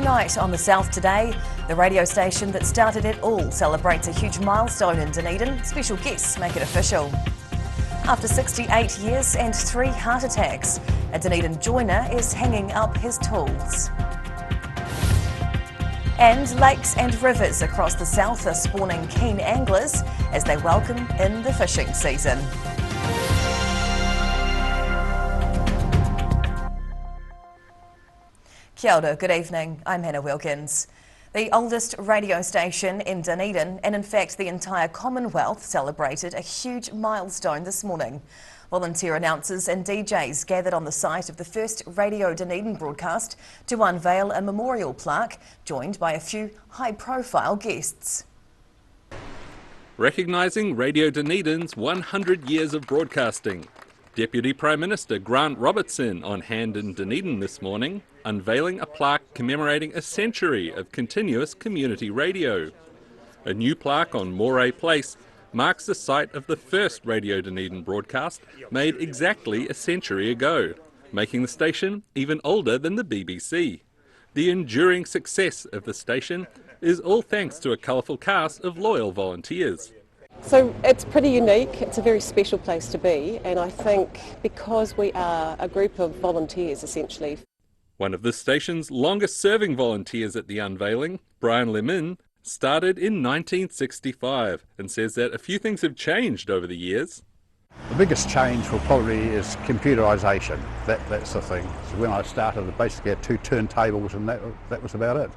Tonight on The South Today, the radio station that started it all celebrates a huge milestone in Dunedin. Special guests make it official. After 68 years and 3 heart attacks, a Dunedin joiner is hanging up his tools. And lakes and rivers across the south are spawning keen anglers as they welcome in the fishing season. Kia ora, good evening. I'm Hannah Wilkins. The oldest radio station in Dunedin, and in fact the entire Commonwealth, celebrated a huge milestone this morning. Volunteer announcers and DJs gathered on the site of the first Radio Dunedin broadcast to unveil a memorial plaque, joined by a few high-profile guests. Recognising Radio Dunedin's 100 years of broadcasting. Deputy Prime Minister Grant Robertson on hand in Dunedin this morning, unveiling a plaque commemorating a century of continuous community radio. A new plaque on Moray Place marks the site of the first Radio Dunedin broadcast made exactly a century ago, making the station even older than the BBC. The enduring success of the station is all thanks to a colourful cast of loyal volunteers. So it's pretty unique, it's a very special place to be, and I think because we are a group of volunteers essentially. One of the station's longest serving volunteers at the unveiling, Brian Lemin, started in 1965 and says that a few things have changed over the years. The biggest change is computerisation, that's the thing. So when I started, I basically had 2 turntables and that was about it.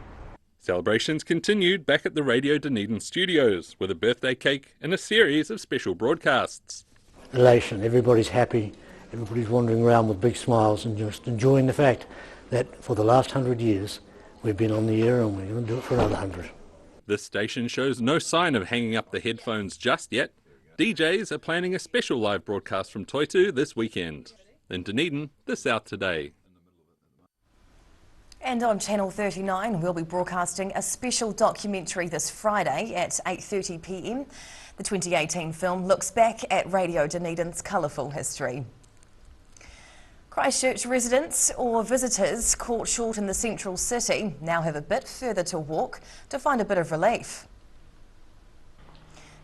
Celebrations continued back at the Radio Dunedin studios with a birthday cake and a series of special broadcasts. Elation, everybody's happy, everybody's wandering around with big smiles and just enjoying the fact that for the last 100 years we've been on the air and we're going to do it for another 100. This station shows no sign of hanging up the headphones just yet. DJs are planning a special live broadcast from Toitu this weekend. In Dunedin, The South Today. And on Channel 39, we'll be broadcasting a special documentary this Friday at 8:30 p.m. The 2018 film looks back at Radio Dunedin's colourful history. Christchurch residents or visitors caught short in the central city now have a bit further to walk to find a bit of relief.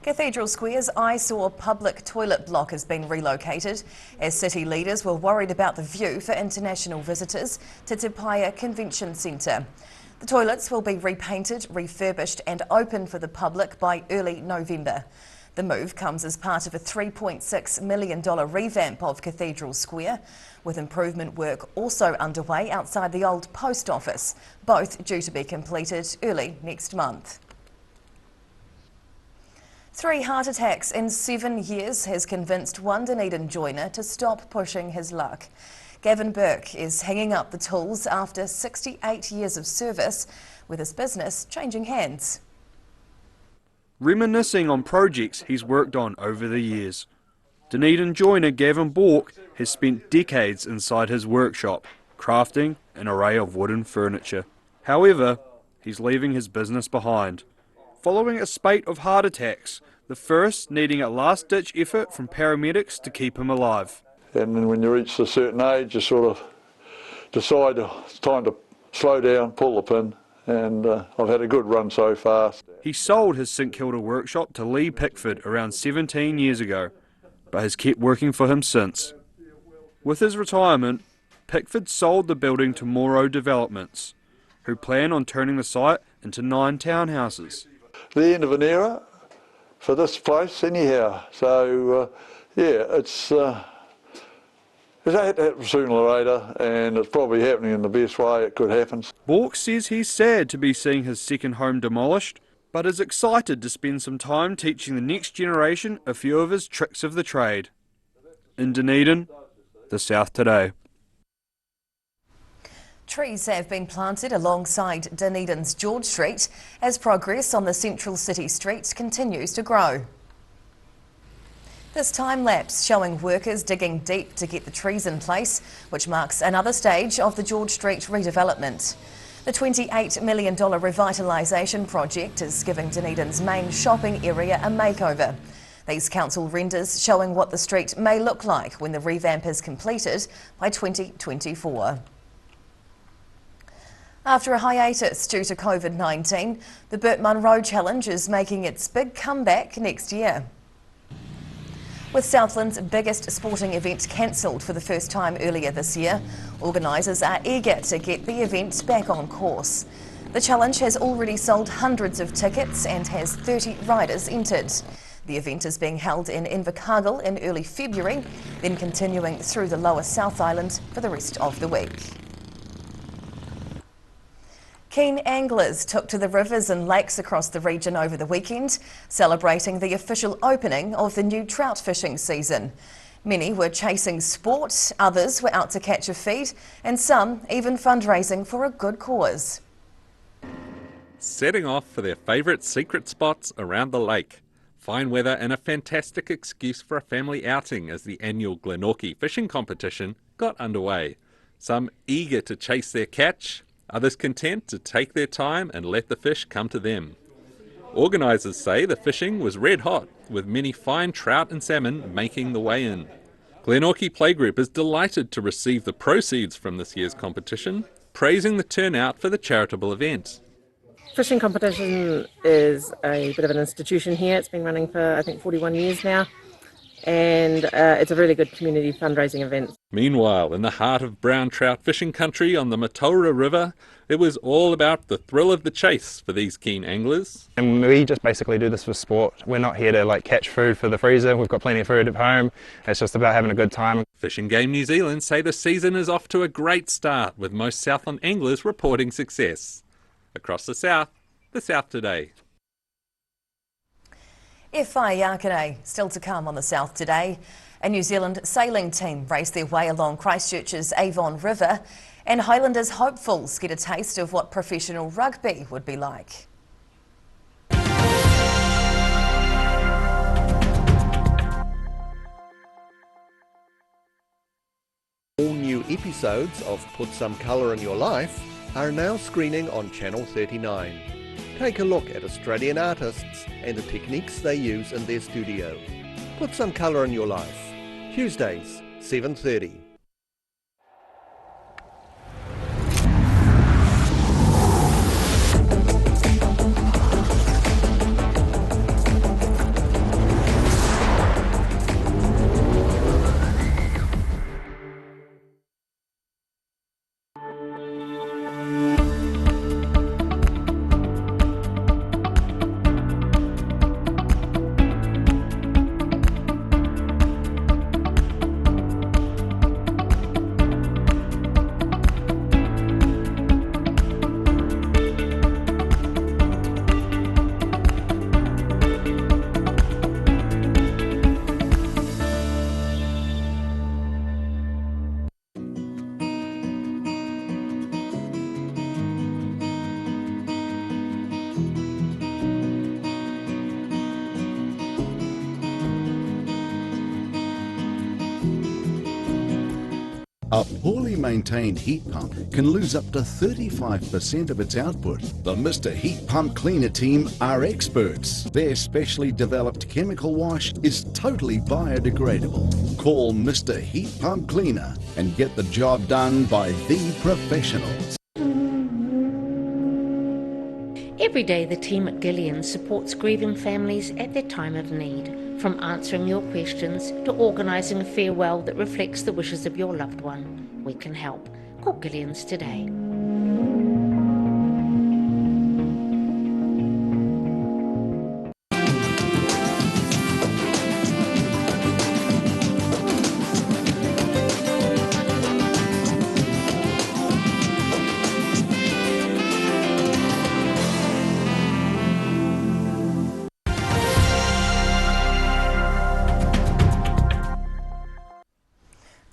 Cathedral Square's eyesore public toilet block has been relocated as city leaders were worried about the view for international visitors to Te Paia Convention Centre. The toilets will be repainted, refurbished and open for the public by early November. The move comes as part of a $3.6 million revamp of Cathedral Square, with improvement work also underway outside the old post office, both due to be completed early next month. 3 heart attacks in 7 years has convinced one Dunedin joiner to stop pushing his luck. Gavin Burke is hanging up the tools after 68 years of service, with his business changing hands. Reminiscing on projects he's worked on over the years, Dunedin joiner Gavin Bork has spent decades inside his workshop, crafting an array of wooden furniture. However, he's leaving his business behind, following a spate of heart attacks, the first needing a last-ditch effort from paramedics to keep him alive. And then when you reach a certain age, you sort of decide it's time to slow down, pull the pin, and I've had a good run so far. He sold his St Kilda workshop to Lee Pickford around 17 years ago, but has kept working for him since. With his retirement, Pickford sold the building to Moro Developments, who plan on turning the site into 9 townhouses. The end of an era for this place anyhow, so yeah, it's had to happen sooner or later, and it's probably happening in the best way it could happen. Bork says he's sad to be seeing his second home demolished, but is excited to spend some time teaching the next generation a few of his tricks of the trade. In Dunedin, The South Today. Trees have been planted alongside Dunedin's George Street as progress on the central city streets continues to grow. This time-lapse showing workers digging deep to get the trees in place, which marks another stage of the George Street redevelopment. The $28 million revitalisation project is giving Dunedin's main shopping area a makeover. These council renders showing what the street may look like when the revamp is completed by 2024. After a hiatus due to COVID-19, the Burt Munro Challenge is making its big comeback next year. With Southland's biggest sporting event cancelled for the first time earlier this year, organisers are eager to get the event back on course. The challenge has already sold hundreds of tickets and has 30 riders entered. The event is being held in Invercargill in early February, then continuing through the lower South Island for the rest of the week. Keen anglers took to the rivers and lakes across the region over the weekend, celebrating the official opening of the new trout fishing season. Many were chasing sport, others were out to catch a feed, and some even fundraising for a good cause. Setting off for their favourite secret spots around the lake. Fine weather and a fantastic excuse for a family outing as the annual Glenorchy fishing competition got underway. Some eager to chase their catch, others content to take their time and let the fish come to them. Organisers say the fishing was red hot, with many fine trout and salmon making the way in. Glenorchy Playgroup is delighted to receive the proceeds from this year's competition, praising the turnout for the charitable event. Fishing competition is a bit of an institution here. It's been running for, I think, 41 years now. And it's a really good community fundraising event. Meanwhile, in the heart of brown trout fishing country on the Mataura River, it was all about the thrill of the chase for these keen anglers. And we just basically do this for sport. We're not here to catch food for the freezer. We've got plenty of food at home. It's just about having a good time. Fishing Game New Zealand say the season is off to a great start, with most Southland anglers reporting success. Across the South Today. FI Yakane still to come on the South Today. A New Zealand sailing team race their way along Christchurch's Avon River, and Highlanders hopefuls get a taste of what professional rugby would be like. All new episodes of Put Some Colour in Your Life are now screening on Channel 39. Take a look at Australian artists and the techniques they use in their studio. Put Some Colour in Your Life. Tuesdays, 7:30. A poorly maintained heat pump can lose up to 35% of its output. The Mr. Heat Pump Cleaner team are experts. Their specially developed chemical wash is totally biodegradable. Call Mr. Heat Pump Cleaner and get the job done by the professionals. Every day the team at Gillian supports grieving families at their time of need. From answering your questions to organising a farewell that reflects the wishes of your loved one, we can help. Call Gillian's today.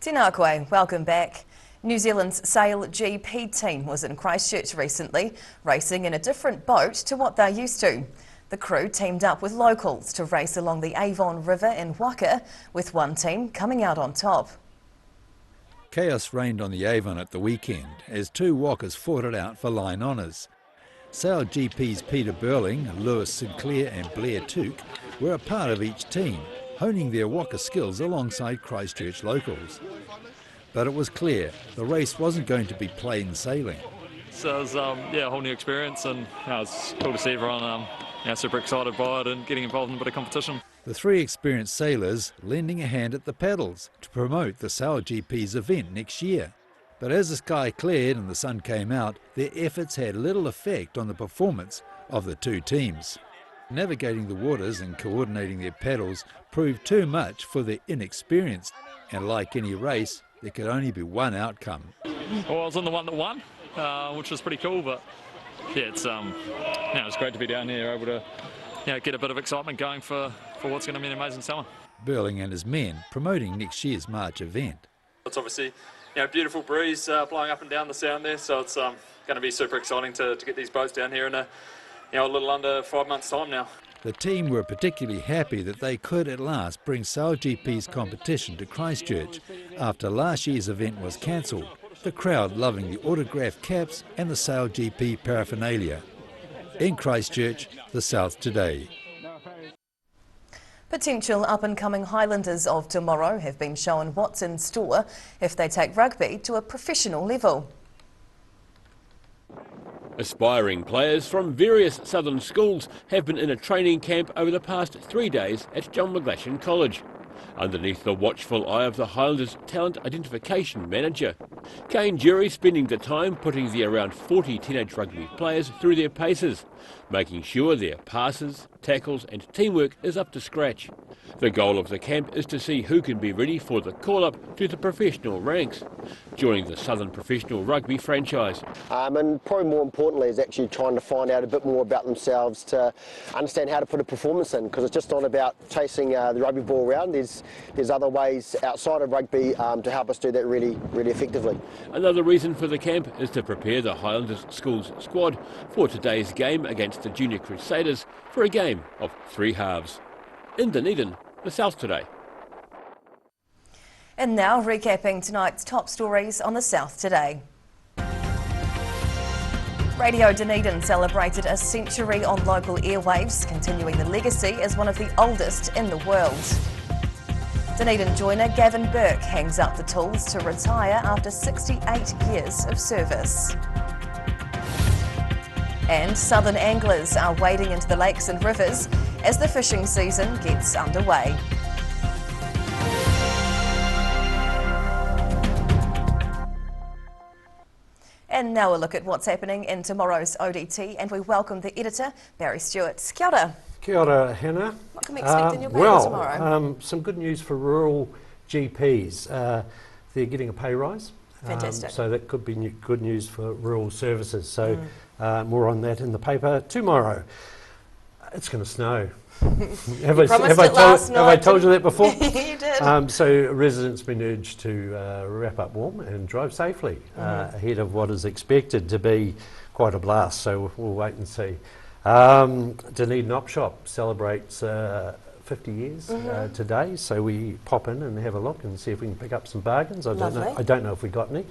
Tēnā koe, welcome back. New Zealand's Sail GP team was in Christchurch recently, racing in a different boat to what they're used to. The crew teamed up with locals to race along the Avon River in Waka, with one team coming out on top. Chaos reigned on the Avon at the weekend as two walkers fought it out for line honours. Sail GP's Peter Burling, Lewis Sinclair and Blair Tuke were a part of each team, honing their waka skills alongside Christchurch locals. But it was clear the race wasn't going to be plain sailing. So it was a whole new experience, and it's cool to see everyone super excited by it and getting involved in a bit of competition. The three experienced sailors lending a hand at the paddles to promote the SailGP's event next year. But as the sky cleared and the sun came out, their efforts had little effect on the performance of the two teams. Navigating the waters and coordinating their paddles proved too much for their inexperience, and like any race, there could only be one outcome. Well, I was on the one that won, which was pretty cool, but yeah, it's great to be down here, able to get a bit of excitement going for what's going to be an amazing summer. Burling and his men promoting next year's March event. It's obviously beautiful breeze blowing up and down the sound there, so it's going to be super exciting to get these boats down here in a little under 5 months' time now. The team were particularly happy that they could at last bring SailGP's competition to Christchurch after last year's event was cancelled, the crowd loving the autographed caps and the SailGP paraphernalia. In Christchurch, the South Today. Potential up-and-coming Highlanders of tomorrow have been shown what's in store if they take rugby to a professional level. Aspiring players from various southern schools have been in a training camp over the past 3 days at John McGlashan College, underneath the watchful eye of the Highlanders talent identification manager. Kane Jury spending the time putting the around 40 teenage rugby players through their paces, making sure their passes, tackles and teamwork is up to scratch. The goal of the camp is to see who can be ready for the call-up to the professional ranks, joining the Southern Professional Rugby franchise. And probably more importantly is actually trying to find out a bit more about themselves to understand how to put a performance in, because it's just not about chasing the rugby ball around. There's other ways outside of rugby to help us do that really effectively. Another reason for the camp is to prepare the Highlanders Schools squad for today's game against the Junior Crusaders for a game of 3 halves. In Dunedin, the South Today. And now recapping tonight's top stories on the South Today. Radio Dunedin celebrated a century on local airwaves, continuing the legacy as one of the oldest in the world. Dunedin joiner Gavin Burke hangs up the tools to retire after 68 years of service. And southern anglers are wading into the lakes and rivers as the fishing season gets underway. And now a look at what's happening in tomorrow's ODT, and we welcome the editor, Barry Stewart. Kia ora. Kia ora, Hannah. What can we expect in your paper tomorrow? Some good news for rural GPs. They're getting a pay rise. Fantastic. So that could be good news for rural services. So more on that in the paper tomorrow. It's going to snow. Have I told you that before? You did. So residents have been urged to wrap up warm and drive safely ahead of what is expected to be quite a blast. So we'll wait and see. Dunedin Op Shop celebrates 50 years today, so we pop in and have a look and see if we can pick up some bargains. I don't know if we got any.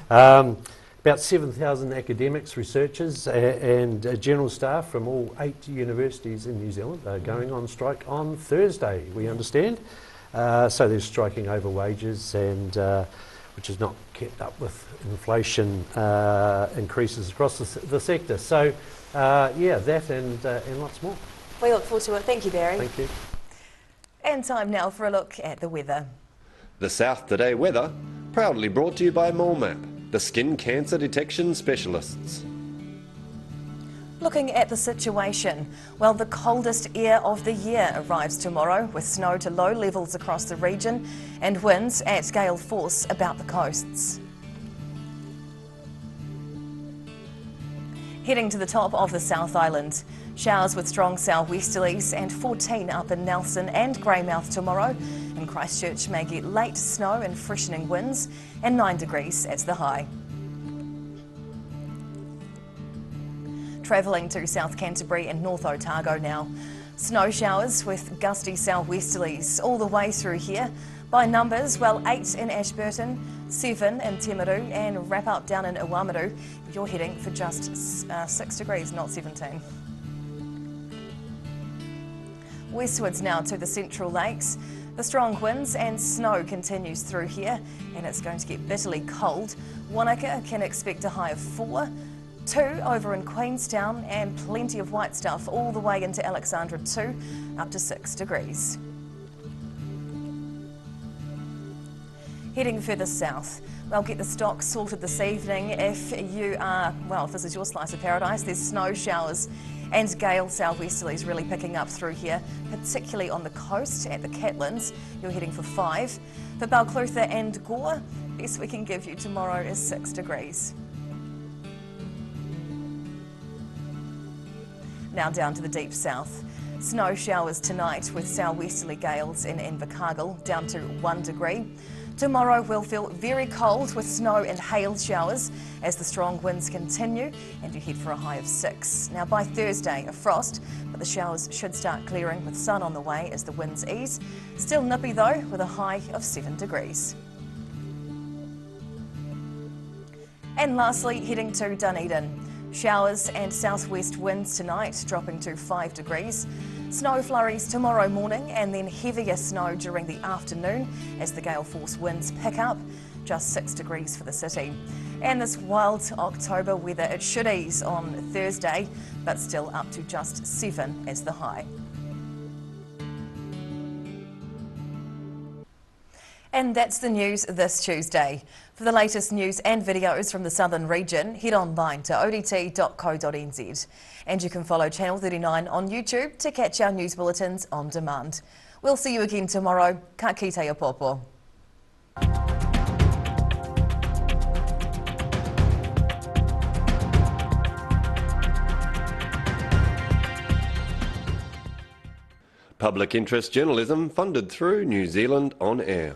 About 7,000 academics, researchers and general staff from all 8 universities in New Zealand are going on strike on Thursday, we understand. So they're striking over wages, and which is not kept up with inflation increases across the sector. So yeah, that and lots more. We look forward to it. Thank you, Barry. Thank you. And time now for a look at the weather. The South Today weather, proudly brought to you by MoleMap, the skin cancer detection specialists. Looking at the situation, well, the coldest air of the year arrives tomorrow, with snow to low levels across the region and winds at gale force about the coasts. Heading to the top of the South Island, showers with strong southwesterlies and 14 up in Nelson and Greymouth tomorrow. In Christchurch may get late snow and freshening winds, and 9 degrees at the high. Travelling to South Canterbury and North Otago now. Snow showers with gusty southwesterlies all the way through here. By numbers, well, 8 in Ashburton, 7 in Timaru, and wrap up down in Iwamaru. You're heading for just 6 degrees, not 17. Westwards now to the Central Lakes. The strong winds and snow continues through here, and it's going to get bitterly cold. Wanaka can expect a high of 4. 2 over in Queenstown, and plenty of white stuff all the way into Alexandra too, up to 6 degrees. Heading further south, well, get the stock sorted this evening. If you are, well, if this is your slice of paradise, there's snow showers and gale southwesterlies really picking up through here, particularly on the coast at the Catlins. You're heading for 5. For Balclutha and Gore, best we can give you tomorrow is 6 degrees. Now down to the deep south. Snow showers tonight with southwesterly gales in Invercargill, down to 1 degree. Tomorrow will feel very cold with snow and hail showers as the strong winds continue, and you head for a high of 6. Now by Thursday, a frost, but the showers should start clearing with sun on the way as the winds ease. Still nippy though, with a high of 7 degrees. And lastly, heading to Dunedin. Showers and southwest winds tonight, dropping to 5 degrees. Snow flurries tomorrow morning and then heavier snow during the afternoon as the gale force winds pick up. Just 6 degrees for the city. And this wild October weather, it should ease on Thursday, but still up to just 7 as the high. And that's the news this Tuesday. For the latest news and videos from the southern region, head online to odt.co.nz. And you can follow Channel 39 on YouTube to catch our news bulletins on demand. We'll see you again tomorrow. Ka kite a popo. Public interest journalism funded through New Zealand On Air.